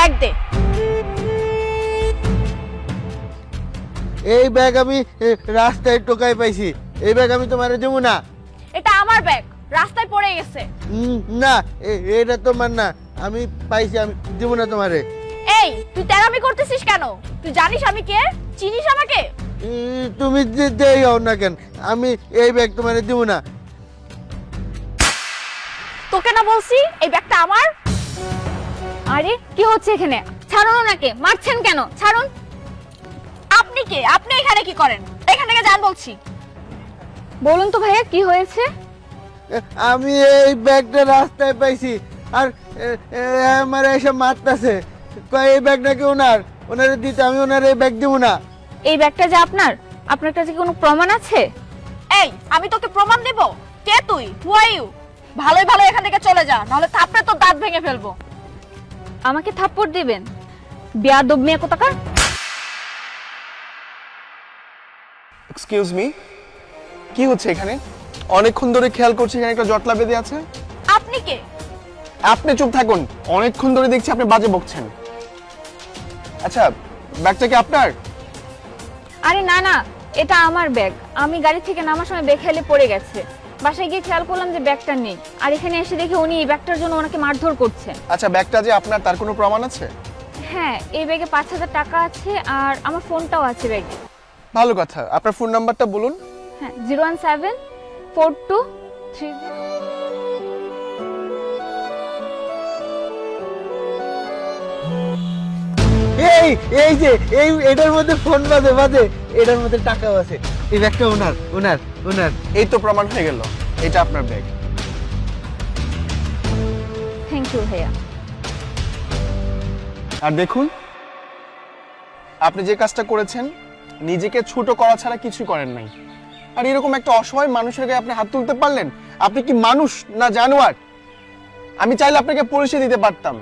Bag দে। এই bag আমি রাস্তায় টোকাই পাইছি, এই ব্যাগ আমি তোমারে দেবো না। এটা আমার ব্যাগ, রাস্তায় পড়ে গেছে। না, এটা তোমার না, আমি পাইছি, আমি দেবো না তোমারে। এই তুই তেরামি করতেছিস কেন? তুই জানিস আমি কে? চিনিস আমাকে? তুমি যে দেই হও না কেন, আমি এই ব্যাগ তোমারে দেবো না। তোকে না বলছি এই ব্যাগটা আমার। আরে কি হচ্ছে এখানে? ছাড়ুন ওনাকে, মারছেন কেন? ছাড়ুন। আপনি কে? আপনি এখানে কি করেন? এখান থেকে যান বলছি। বলুন তো ভাইয়া কি হয়েছে? আমি এই ব্যাগটা রাস্তায় পাইছি, আর আমার এসে মারতাছে, কয় এই ব্যাগ নাকি ওনারে দিতে, আমি ওনারে এই ব্যাগ দেবো না। এই ব্যাগটা যে আপনার কাছে কোনো প্রমাণ আছে? এই আমি তোকে প্রমাণ দেব? কে তুই? হু আর ইউ? ভালোই ভালো এখান থেকে চলে যা, নাহলে থাপড়ে তোর দাঁত ভেঙে ফেলবো। আমাকে থাপ্পড় দিবেন? বেয়াদব মেয়ে কোথাকার। এক্সকিউজ মি, কি হচ্ছে এখানে? অনেকক্ষণ ধরে খেয়াল করছি এখানে একটা জটলা বেঁধে আছে। আপনি কে? আপনি চুপ থাকুন, অনেকক্ষণ ধরে দেখছি আপনি বাজে বকছেন। আচ্ছা, ব্যাগটা কি আপনার? আরে না না, এটা আমার ব্যাগ। আমি গাড়ি থেকে নামার সময় ব্যাগ ফেলে পড়ে গেছে। বাসায় গিয়ে খেয়াল করলাম যে ব্যাগটা নেই, আর এখানে এসে দেখি উনি এই ব্যাগটার জন্য ওনাকে মারধর করছেন। আচ্ছা, ব্যাগটা যে আপনার তার কোনো প্রমাণ আছে? হ্যাঁ, এই ব্যাগে ৫,০০০ টাকা আছে, আর আমার ফোনটাও আছে ব্যাগে। ভালো কথা, আপনার ফোন নাম্বারটা বলুন। হ্যাঁ, 0174230। এই এই যে এটার মধ্যে ফোন বাজে, এটার মধ্যে টাকাও আছে, এই ব্যাগটা ওনার। এই তো প্রমাণ হয়ে গেল, এটা আপনার ব্যাগ। থ্যাংক ইউ ভাইয়া। আর দেখুন, আপনি যে কাজটা করেছেন নিজেকে ছোট করা ছাড়া কিছু করেন নাই। আর এরকম একটা অসহায় মানুষের গায়ে আপনি হাত তুলতে পারলেন? আপনি কি মানুষ না জানোয়ার? আমি চাইলে আপনাকে পুলিশে দিতে পারতাম,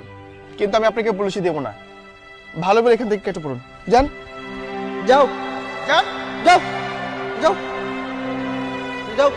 কিন্তু আমি আপনাকে পুলিশে দেবো না। ভালো করে এখান থেকে কেটে পড়ুন, যান। যাও যাও যাও যাও যাও।